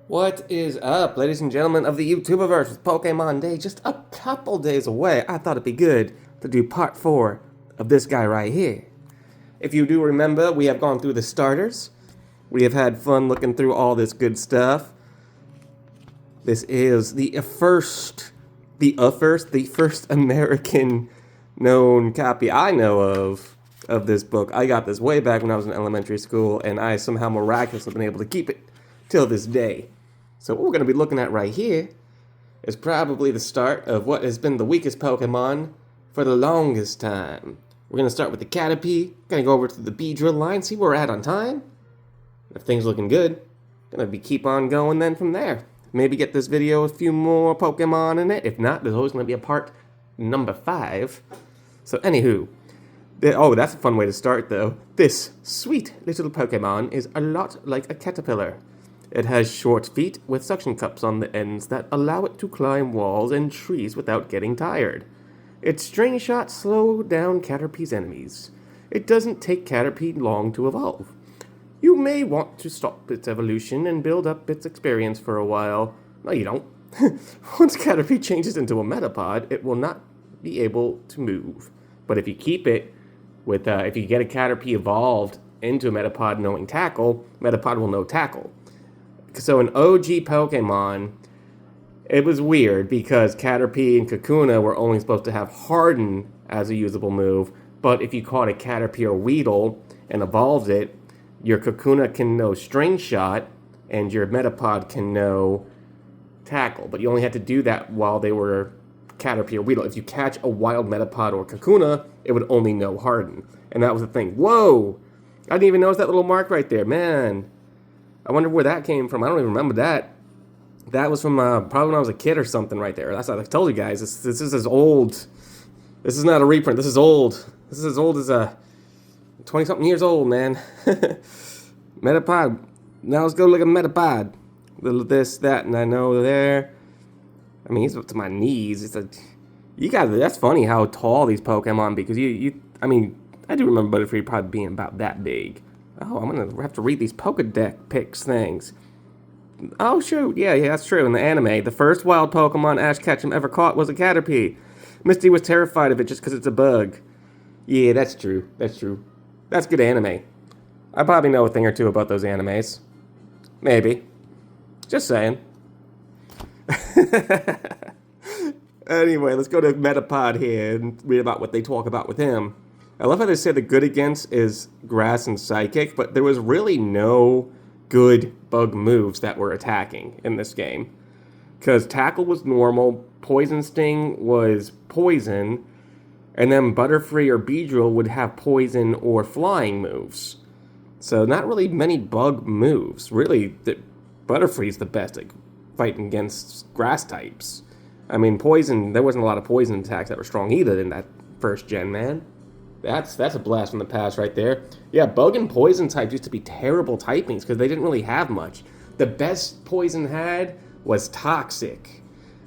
What is up, ladies and gentlemen of the YouTuberverse with Pokemon Day just a couple days away? I thought it'd be good to do part 4 of this guy right here. If you do remember, we have gone through the starters. We have had fun looking through all this good stuff. This is the first American known copy I know of this book. I got this way back when I was in elementary school, and I somehow miraculously been able to keep it till this day. So what we're going to be looking at right here is probably the start of what has been the weakest Pokemon for the longest time. We're going to start with the Caterpie, going to go over to the Beedrill line, see where we're at on time. If things looking good, going to keep on going then from there. Maybe get this video a few more Pokemon in it. If not, there's always going to be a part number 5. So anywho, oh, that's a fun way to start though. This sweet little Pokemon is a lot like a caterpillar. It has short feet with suction cups on the ends that allow it to climb walls and trees without getting tired. Its string shots slow down Caterpie's enemies. It doesn't take Caterpie long to evolve. You may want to stop its evolution and build up its experience for a while. No, you don't. Once Caterpie changes into a Metapod, it will not be able to move. But if you keep it with, if you get a Caterpie evolved into a Metapod knowing Tackle, Metapod will know Tackle. So in OG Pokemon, it was weird because Caterpie and Kakuna were only supposed to have Harden as a usable move, but if you caught a Caterpie or Weedle and evolved it, your Kakuna can know String Shot and your Metapod can know Tackle, but you only had to do that while they were Caterpie or Weedle. If you catch a wild Metapod or Kakuna, it would only know Harden, and that was the thing. Whoa! I didn't even notice that little mark right there, man. I wonder where that came from. I don't even remember that. That was from probably when I was a kid or something right there. That's what I told you guys. This is as old. This is not a reprint. This is old. This is as old as 20-something years old, man. Metapod. Now let's go look at Metapod. Little this, that, and I know there. I mean, he's up to my knees. That's funny how tall these Pokemon be, because I mean, I do remember Butterfree probably being about that big. Oh, I'm going to have to read these Pokedex pics things. Oh, shoot. Yeah, that's true. In the anime, the first wild Pokemon Ash Ketchum ever caught was a Caterpie. Misty was terrified of it just because it's a bug. Yeah, that's true. That's good anime. I probably know a thing or two about those animes. Maybe. Just saying. Anyway, let's go to Metapod here and read about what they talk about with him. I love how they say the good against is grass and psychic, but there was really no good bug moves that were attacking in this game. Because Tackle was normal, Poison Sting was poison, and then Butterfree or Beedrill would have poison or flying moves. So not really many bug moves. Really, Butterfree's the best at fighting against grass types. I mean, poison, there wasn't a lot of poison attacks that were strong either in that first gen, man. That's a blast from the past right there. Yeah, bug and poison types used to be terrible typings because they didn't really have much. The best poison had was toxic.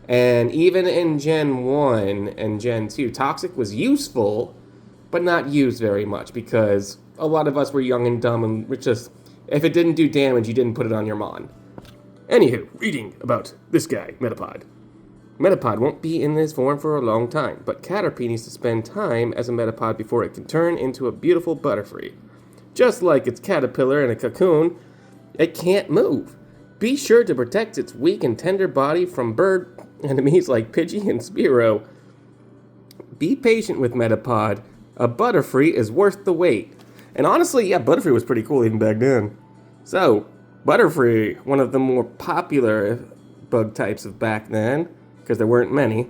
And even in Gen 1 and Gen 2, toxic was useful, but not used very much because a lot of us were young and dumb and if it didn't do damage, you didn't put it on your Mon. Anywho, reading about this guy, Metapod. Metapod won't be in this form for a long time, but Caterpie needs to spend time as a Metapod before it can turn into a beautiful Butterfree. Just like its caterpillar and a cocoon, it can't move. Be sure to protect its weak and tender body from bird enemies like Pidgey and Spearow. Be patient with Metapod. A Butterfree is worth the wait. And honestly, yeah, Butterfree was pretty cool even back then. So, Butterfree, one of the more popular bug types of back then, because there weren't many.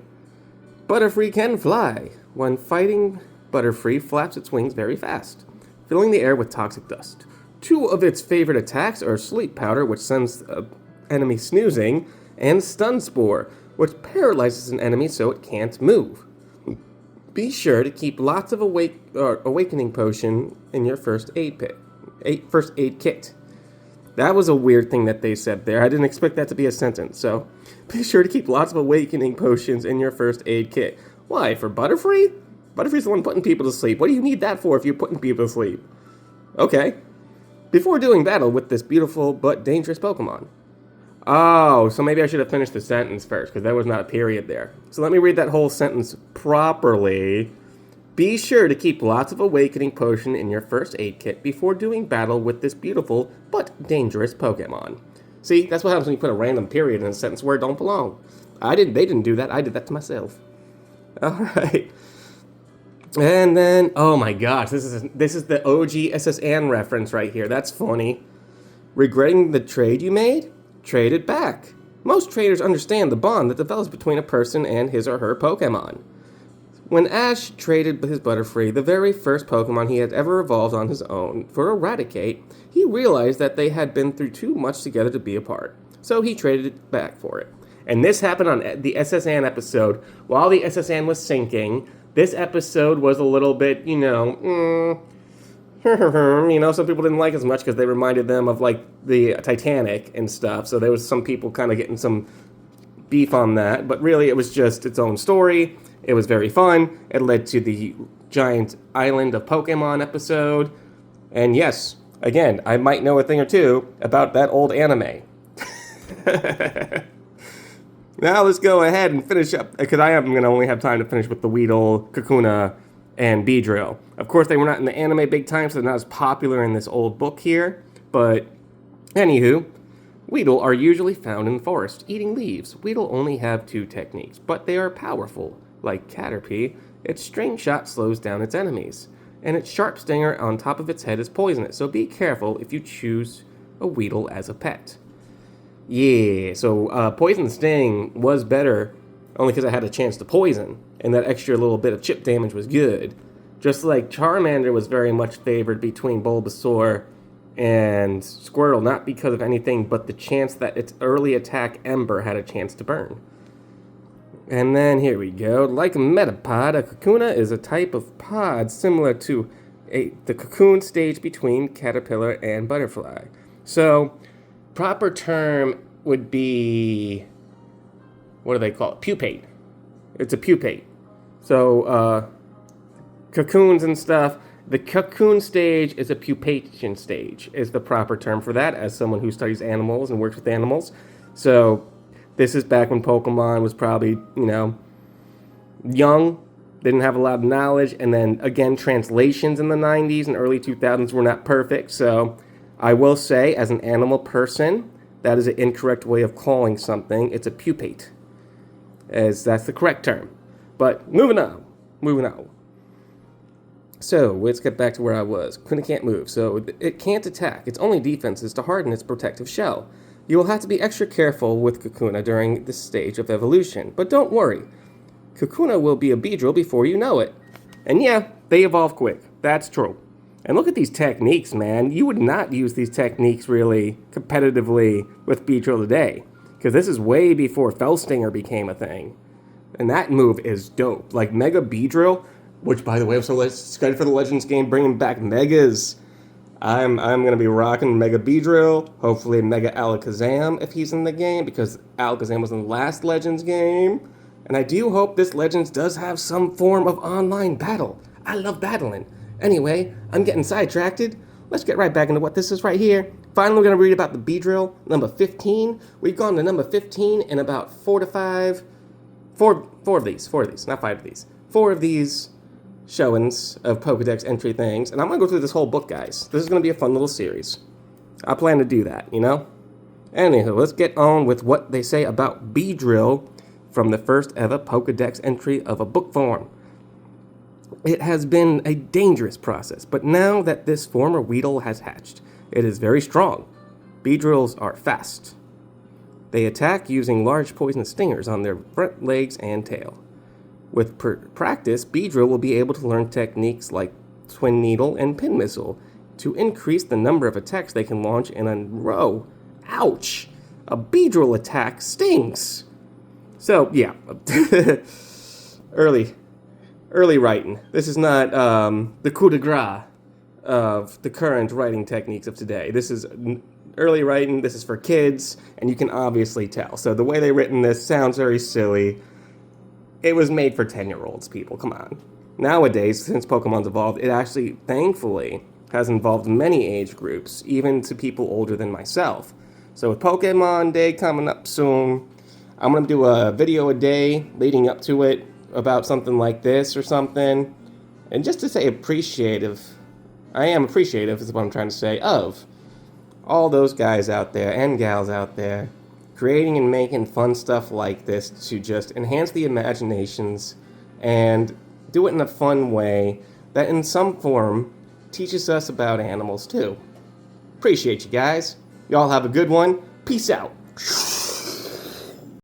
Butterfree can fly. When fighting, Butterfree flaps its wings very fast, filling the air with toxic dust. 2 of its favorite attacks are Sleep Powder, which sends enemy snoozing, and Stun Spore, which paralyzes an enemy so it can't move. Be sure to keep lots of Awakening Potion in your first aid kit. That was a weird thing that they said there. I didn't expect that to be a sentence, so be sure to keep lots of Awakening Potions in your first aid kit. Why, for Butterfree? Butterfree's the one putting people to sleep. What do you need that for if you're putting people to sleep? Okay. Before doing battle with this beautiful but dangerous Pokemon, Oh, so maybe I should have finished the sentence first, because there was not a period there. So let me read that whole sentence properly. Be sure to keep lots of awakening potion in your first aid kit before doing battle with this beautiful but dangerous Pokemon. See, that's what happens when you put a random period in a sentence where it don't belong. They didn't do that. I did that to myself. All right. And then, oh my gosh, this is the OG SSN reference right here. That's funny. Regretting the trade you made? Trade it back. Most traders understand the bond that develops between a person and his or her Pokemon. When Ash traded his Butterfree, the very first Pokemon he had ever evolved on his own, for Eradicate, he realized that they had been through too much together to be apart. So he traded it back for it. And this happened on the SSN episode. While the SSN was sinking, this episode was a little bit, some people didn't like as much because they reminded them of, like, the Titanic and stuff. So there was some people kind of getting some beef on that. But really, it was just its own story. It was very fun. It led to the Giant Island of Pokemon episode. And yes, again, I might know a thing or two about that old anime. Now let's go ahead and finish up, because I am going to only have time to finish with the Weedle, Kakuna, and Beedrill. Of course, they were not in the anime big time, so they're not as popular in this old book here. But, anywho, Weedle are usually found in the forest, eating leaves. Weedle only have 2 techniques, but they are powerful. Like Caterpie, its string shot slows down its enemies, and its sharp stinger on top of its head is poisonous, so be careful if you choose a Weedle as a pet. Yeah, so Poison Sting was better only because I had a chance to poison, and that extra little bit of chip damage was good. Just like Charmander was very much favored between Bulbasaur and Squirtle, not because of anything but the chance that its early attack Ember had a chance to burn. And then here we go. Like a metapod, a Kakuna is a type of pod similar to the cocoon stage between caterpillar and butterfly. So, proper term would be, what do they call it? Pupate. It's a pupate. So, cocoons and stuff. The cocoon stage is a pupation stage, is the proper term for that, as someone who studies animals and works with animals. So, this is back when Pokemon was probably, young, didn't have a lot of knowledge, and then, again, translations in the 90s and early 2000s were not perfect, so I will say, as an animal person, that is an incorrect way of calling something. It's a pupate, as that's the correct term. But moving on. So, let's get back to where I was. Kakuna can't move, so it can't attack. Its only defense is to harden its protective shell. You will have to be extra careful with Kakuna during this stage of evolution, but don't worry. Kakuna will be a Beedrill before you know it. And yeah, they evolve quick. That's true. And look at these techniques, man. You would not use these techniques really competitively with Beedrill today, because this is way before Fellstinger became a thing. And that move is dope. Like Mega Beedrill, which, by the way, I'm so excited for the Legends game, bringing back Megas. I'm going to be rocking Mega Beedrill, hopefully Mega Alakazam if he's in the game, because Alakazam was in the last Legends game. And I do hope this Legends does have some form of online battle. I love battling. Anyway, I'm getting sidetracked. Let's get right back into what this is right here. Finally, we're going to read about the Beedrill, number 15. We've gone to number 15 in about 4 of these showings of Pokedex entry things, and I'm going to go through this whole book, guys. This is going to be a fun little series. I plan to do that, Anywho, let's get on with what they say about Beedrill from the first ever Pokedex entry of a book form. It has been a dangerous process, but now that this former Weedle has hatched, it is very strong. Beedrills are fast. They attack using large poisonous stingers on their front legs and tail. With practice, Beedrill will be able to learn techniques like Twin Needle and Pin Missile to increase the number of attacks they can launch in a row. Ouch! A Beedrill attack stings! So, yeah. early writing. This is not the coup de grace of the current writing techniques of today. This is early writing. This is for kids, and you can obviously tell. So the way they've written this sounds very silly. It was made for 10-year-olds, people. Come on. Nowadays, since Pokemon's evolved, it actually, thankfully, has involved many age groups, even to people older than myself. So with Pokemon Day coming up soon, I'm going to do a video a day leading up to it about something like this or something. And just to say appreciative, I am appreciative is what I'm trying to say, of all those guys out there and gals out there creating and making fun stuff like this to just enhance the imaginations and do it in a fun way that in some form teaches us about animals too. Appreciate you guys. Y'all have a good one. Peace out.